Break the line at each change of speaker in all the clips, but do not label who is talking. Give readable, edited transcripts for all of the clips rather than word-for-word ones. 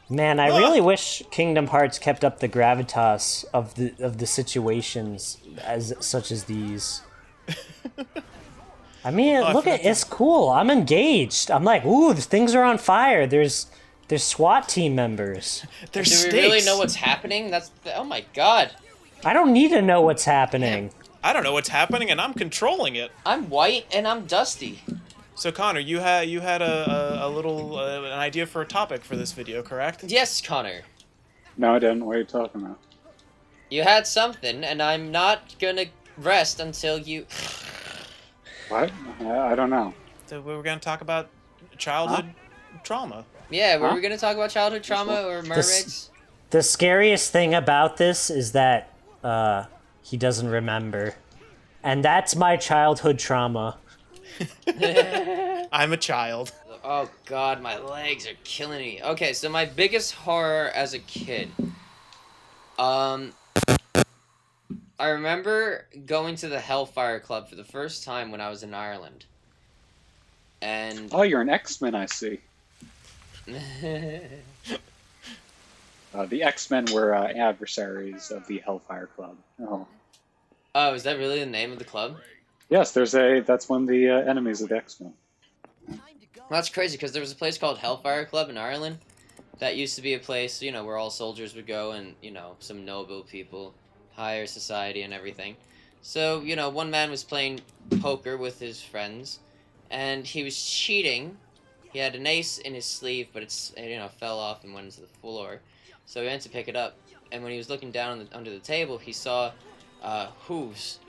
Man, I really wish Kingdom Hearts kept up the gravitas of the situations as such as these. I mean, look at it's cool. I'm engaged. I'm like, ooh, things are on fire. There's SWAT team members.
Do we really know what's happening? Oh my god.
I don't need to know what's happening.
I don't know what's happening, and I'm controlling it.
I'm white and I'm dusty.
So Connor, you had a little an idea for a topic for this video, correct?
Yes, Connor.
No, I didn't. What are you talking about?
You had something, and I'm not gonna rest until you...
What? I don't know.
So we were gonna talk about childhood trauma.
Yeah, were we gonna talk about childhood trauma or mermaids?
The scariest thing about this is that he doesn't remember. And that's my childhood trauma.
I'm a child.
Oh god, my legs are killing me. Okay, so my biggest horror as a kid. I remember going to the Hellfire Club for the first time when I was in Ireland. And...
Oh, you're an X-Men, I see. The X-Men were adversaries of the Hellfire Club. Oh.
Oh, is that really the name of the club?
Yes, that's one of the enemies of the X-Men.
Well, that's crazy, because there was a place called Hellfire Club in Ireland. That used to be a place, you know, where all soldiers would go and, you know, some noble people, higher society and everything. So, you know, one man was playing poker with his friends, and he was cheating. He had an ace in his sleeve, but it, you know, fell off and went into the floor. So he went to pick it up, and when he was looking down under the table, he saw hooves.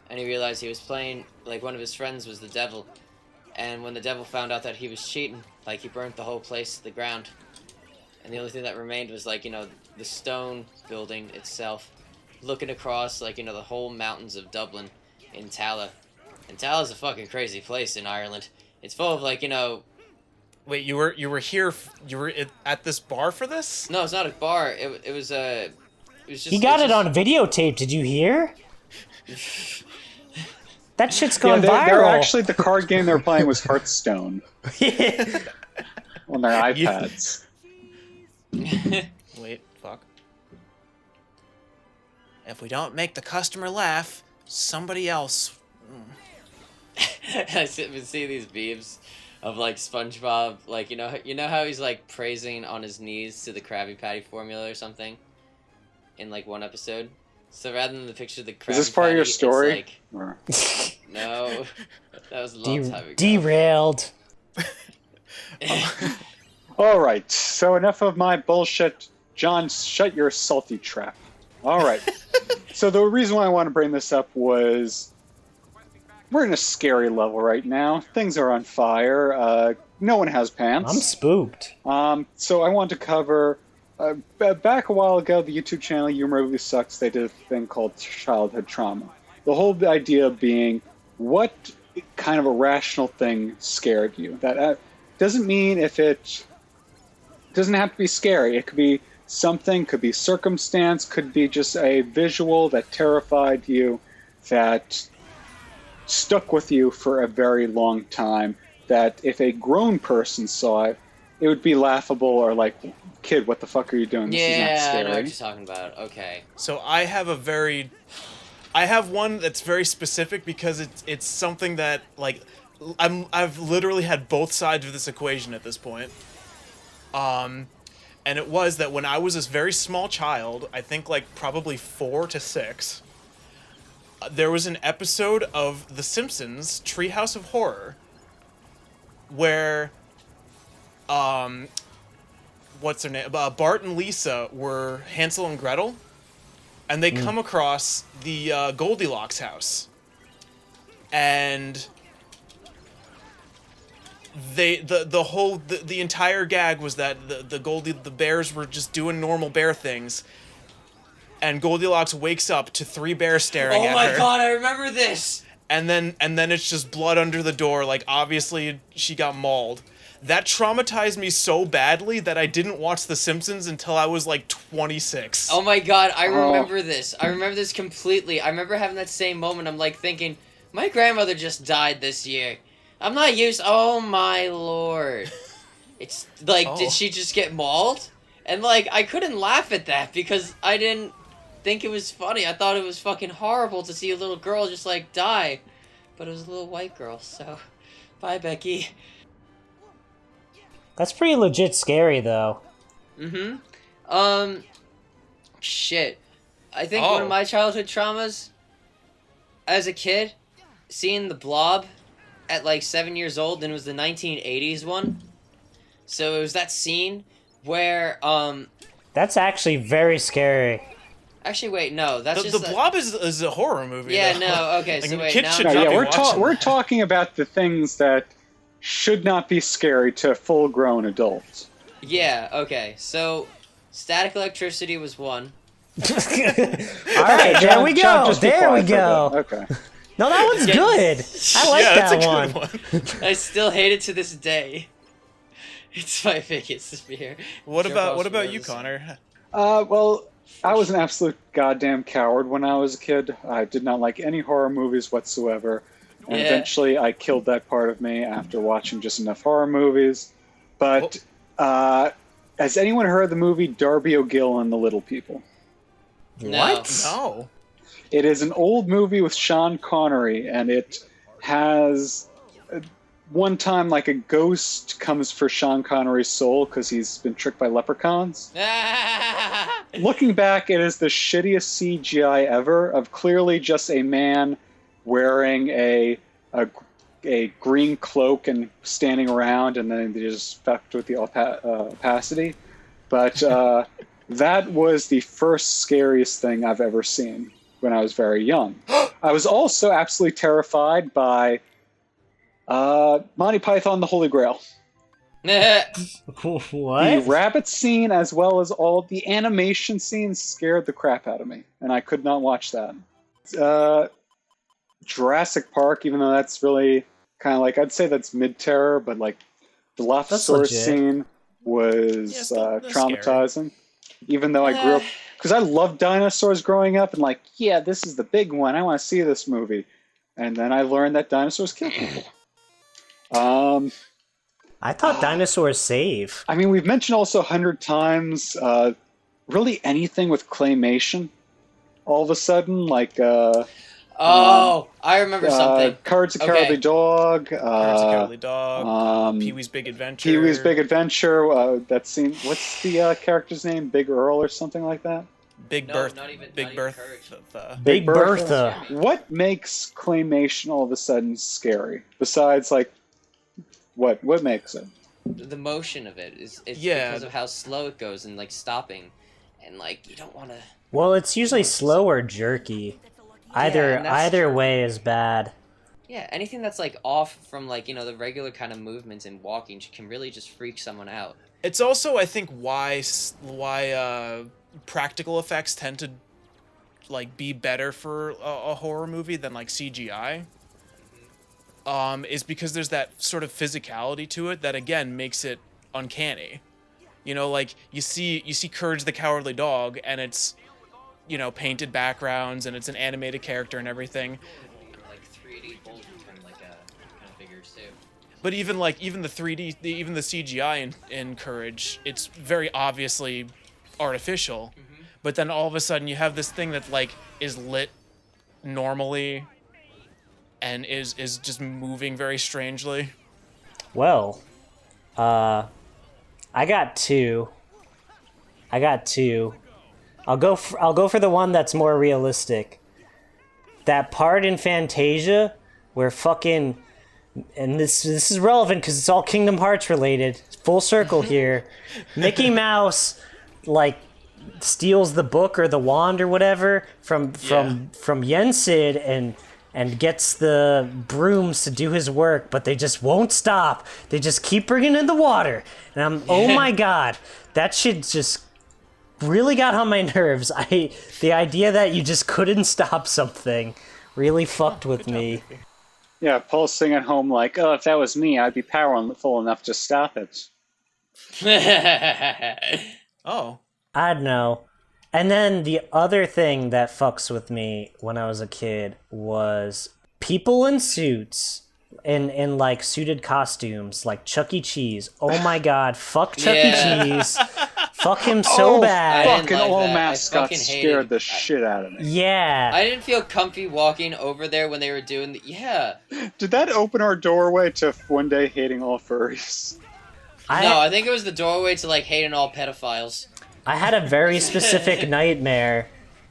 And he realized he was playing, like, one of his friends was the devil. And when the devil found out that he was cheating, like, he burnt the whole place to the ground. And the only thing that remained was, like, you know, the stone building itself, looking across, like, you know, the whole mountains of Dublin in Tala. And Tala's a fucking crazy place in Ireland. It's full of, like, you know...
Wait, you were here, you were at this bar for this?
No, it's not a bar. It was just...
He got it on videotape, did you hear? That shit's going viral.
They're actually, the card game they were playing was Hearthstone.
Yeah.
On their iPads.
Wait, fuck. If we don't make the customer laugh, somebody else...
I see these memes of, like, SpongeBob, like, you know how he's, like, praising on his knees to the Krabby Patty formula or something? In, like, one episode? So rather than the picture of the Krabby Patty...
Is this part of your story?
Like, no, that was a long time ago.
Derailed.
Alright, so enough of my bullshit. John, shut your salty trap. Alright. So the reason why I want to bring this up was... We're in a scary level right now. Things are on fire. No one has pants.
I'm spooked.
So I want to cover... back a while ago, the YouTube channel Humor Really Sucks, they did a thing called childhood trauma. The whole idea being, what kind of irrational thing scared you? That doesn't mean if it doesn't have to be scary. It could be something, could be circumstance, could be just a visual that terrified you, that stuck with you for a very long time, that if a grown person saw it, it would be laughable or like, kid, what the fuck are you doing? This is not scary.
I know what you're talking about. Okay.
So I have one that's very specific because it's something that, like, I've literally had both sides of this equation at this point. And it was that when I was this very small child, I think like probably 4 to 6, there was an episode of The Simpsons Treehouse of Horror where what's their name? Bart and Lisa were Hansel and Gretel, and they come across the Goldilocks house, and the entire gag was that the bears were just doing normal bear things, and Goldilocks wakes up to 3 bears staring at her.
Oh my god, I remember this!
And then it's just blood under the door, like obviously she got mauled. That traumatized me so badly that I didn't watch The Simpsons until I was like 26.
Oh my god, I remember this. I remember this completely. I remember having that same moment. I'm like thinking, my grandmother just died this year. I'm not used. Oh my lord! It's like,
Oh.
did she just get mauled? And like, I couldn't laugh at that because I didn't think it was funny. I thought it was fucking horrible to see a little girl just like die, but it was a little white girl. So, bye, Becky.
That's pretty legit scary, though.
Shit. I think one of my childhood traumas as a kid, seeing the Blob at like 7 years old, and it was the 1980s one. So it was that scene where
That's actually very scary.
actually wait, no, that's
The Blob is a horror movie.
Yeah,
though.
no, okay,
Like,
so wait,
kids
now
should
I'm-
not
Yeah,
be
we're
watching that.
talking about the things that should not be scary to full-grown adults.
Yeah, okay. So static electricity was one.
All right, there we
John,
go.
just be
There we
quiet for a
go.
bit. Okay.
No, that one's
Yeah.
good. I like
Yeah, that's
that
a
one.
good one.
I still hate it to this day. It's my biggest fear.
What
Joke
about
also
you,
knows.
Connor?
Well, I was an absolute goddamn coward when I was a kid. I did not like any horror movies whatsoever. And
Yeah.
eventually I killed that part of me after watching just enough horror movies. But has anyone heard the movie Darby O'Gill and the Little People?
No.
What?
No.
It is an old movie with Sean Connery, and it has one time like a ghost comes for Sean Connery's soul because he's been tricked by leprechauns. Looking back, it is the shittiest CGI ever of clearly just a man wearing a green cloak and standing around, and then they just fucked with the opacity. But that was the first scariest thing I've ever seen when I was very young. I was also absolutely terrified by Monty Python the Holy Grail.
What?
The rabbit scene, as well as all of the animation scenes, scared the crap out of me, and I could not watch that. Jurassic Park, even though that's really kind of like, I'd say that's mid-terror, but like the Dilophosaurus
legit.
scene was
that's
traumatizing. Even though I grew up, because I loved dinosaurs growing up, and like, yeah, this is the big one. I want to see this movie. And then I learned that dinosaurs kill people.
I thought dinosaurs save.
I mean, we've mentioned also 100 times, really anything with claymation. All of a sudden, like
Oh, I remember something.
Courage the
Okay.
Cowardly Dog,
Courage the Cowardly Dog, Pee-wee's Big Adventure.
Pee-wee's Big Adventure. That scene. What's the character's name? Big Earl or something like that.
Big
No,
Birth.
not even
Big Birth.
Courage.
Big Bertha.
What makes claymation all of a sudden scary? Besides, like, what makes it?
The motion of it is
Yeah.
because of how slow it goes and like stopping, and like you don't want to.
Well, it's usually slow or jerky. Either
and that's true.
way is bad.
Yeah, anything that's like off from like the regular kind of movements and walking can really just freak someone out.
It's also, I think, why practical effects tend to like be better for a horror movie than like CGI. Is because there's that sort of physicality to it that again makes it uncanny. Like you see Courage the Cowardly Dog, and it's painted backgrounds, and it's an animated character and everything.
Like 3D bullet kind of figures too.
But even the 3D, even the CGI in Courage, it's very obviously artificial. But then all of a sudden you have this thing that like is lit normally and is just moving very strangely.
Well, I got two. I'll go for the one that's more realistic. That part in Fantasia where fucking, and this is relevant because it's all Kingdom Hearts related. Full circle here. Mickey Mouse like steals the book or the wand or whatever from Yensid and gets the brooms to do his work, but they just won't stop. They just keep bringing in the water. And oh my god, that shit just really got on my nerves. The idea that you just couldn't stop something really fucked with me.
Yeah, Paul's sitting at home like, oh, if that was me, I'd be powerful enough to stop it.
Oh.
I don't know. And then the other thing that fucks with me when I was a kid was people in suits in like suited costumes, like Chuck E. Cheese. Oh my god, fuck Chuck
Yeah.
E. Cheese. Fuck him so
I
bad.
didn't
Fucking
like
all
that. I
mascots
fucking hated-
scared the shit out of me.
Yeah.
I didn't feel comfy walking over there when they were doing the. Yeah.
Did that open our doorway to one day hating all furries?
No, I think it was the doorway to like hating all pedophiles.
I had a very specific nightmare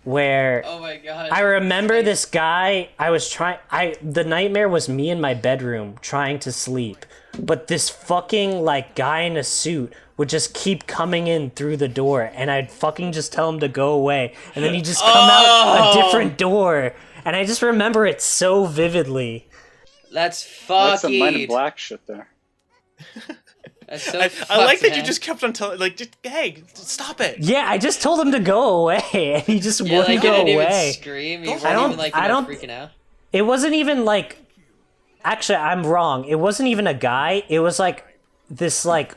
where
Oh my god.
I remember this guy. The nightmare was me in my bedroom trying to sleep, but this fucking like guy in a suit would just keep coming in through the door, and I'd fucking just tell him to go away, and then he'd just come out a different door, and I just remember it so vividly.
That's
That's some Men in
fucking.
Black shit there.
That's so
I like
fucked,
that
man.
you just kept on telling, like, just, hey, stop it.
Yeah, I just told him to go away, and he just
Yeah,
wouldn't
like, you
go
didn't
away.
even scream. You
I
weren't
don't-
even like
I don't-
freaking out.
It wasn't even like. Actually, I'm wrong. It wasn't even a guy. It was like this like.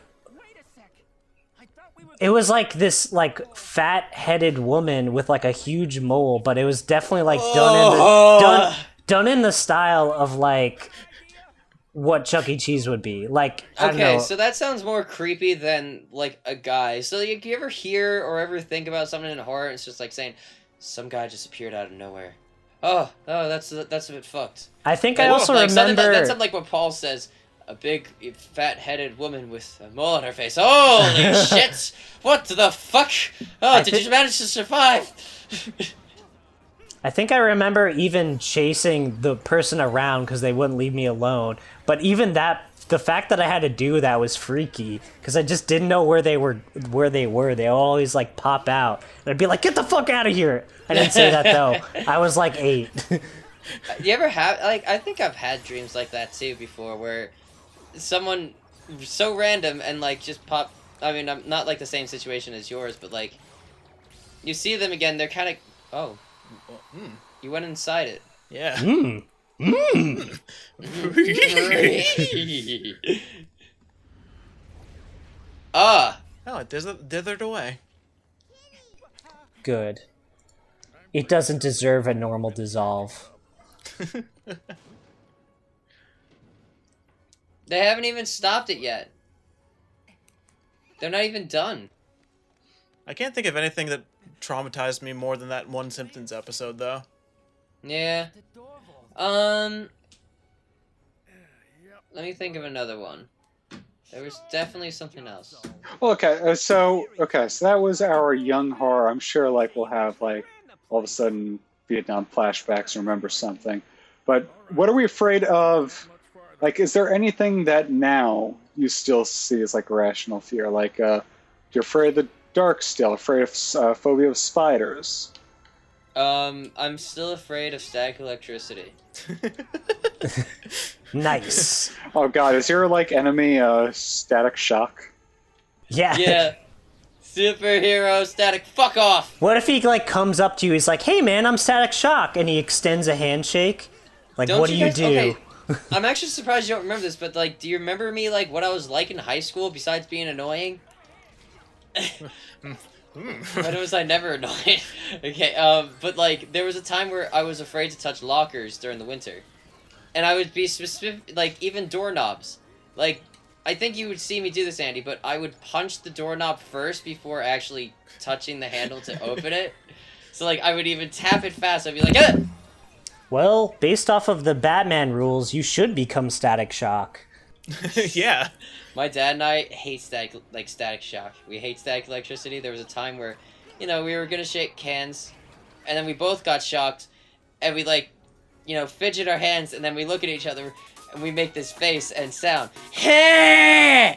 It was like this like fat-headed woman with like a huge mole, but it was definitely like done in the style of like what Chuck E. Cheese would be. Like I don't
Okay,
know.
so that sounds more creepy than like a guy. So like, you ever hear or ever think about something in horror? And it's just like saying, some guy just appeared out of nowhere. Oh, that's a bit fucked.
I think I also
like,
remember.
that's something like what Paul says. A big, fat-headed woman with a mole on her face. Holy shit! What the fuck? Oh, did you manage to survive?
I think I remember even chasing the person around because they wouldn't leave me alone. But even that, the fact that I had to do that was freaky because I just didn't know where they were. They always like pop out, and I'd be like, "Get the fuck out of here!" I didn't say that though. I was like 8.
You ever have like? I think I've had dreams like that too before, where someone so random and like just pop. I mean, I'm not like the same situation as yours, but like you see them again. They're kind of you went inside it.
Yeah.
Ah,
Oh, it dithered away.
Good. It doesn't deserve a normal dissolve.
they haven't even stopped it yet. They're not even done.
I can't think of anything that traumatized me more than that one Simpsons episode, though.
Yeah. Let me think of another one. There was definitely something else.
Well, so that was our young horror. I'm sure like we'll have like all of a sudden Vietnam flashbacks, remember something. But what are we afraid of? Like, is there anything that now you still see as like rational fear? Like, you're afraid of the dark still, afraid of phobia of spiders.
I'm still afraid of static electricity.
Nice.
Oh God, is your like enemy Static Shock?
Yeah.
Yeah. Superhero static, fuck off!
What if he like comes up to you? He's like, "Hey man, I'm Static Shock," and he extends a handshake. Like,
Don't
what do you
guys-
do?
okay, I'm actually surprised you don't remember this, but like, do you remember me like what I was like in high school besides being annoying? When was I never annoying? Okay, but like there was a time where I was afraid to touch lockers during the winter, and I would be specific, like even doorknobs. Like, I think you would see me do this, Andy, but I would punch the doorknob first before actually touching the handle to open it. So like I would even tap it fast. I'd be like, "Ah!"
Well, based off of the Batman rules, you should become Static Shock.
Yeah.
My dad and I hate static shock. We hate static electricity. There was a time where, we were gonna shake hands, and then we both got shocked, and we fidget our hands, and then we look at each other, and we make this face and sound. Hey!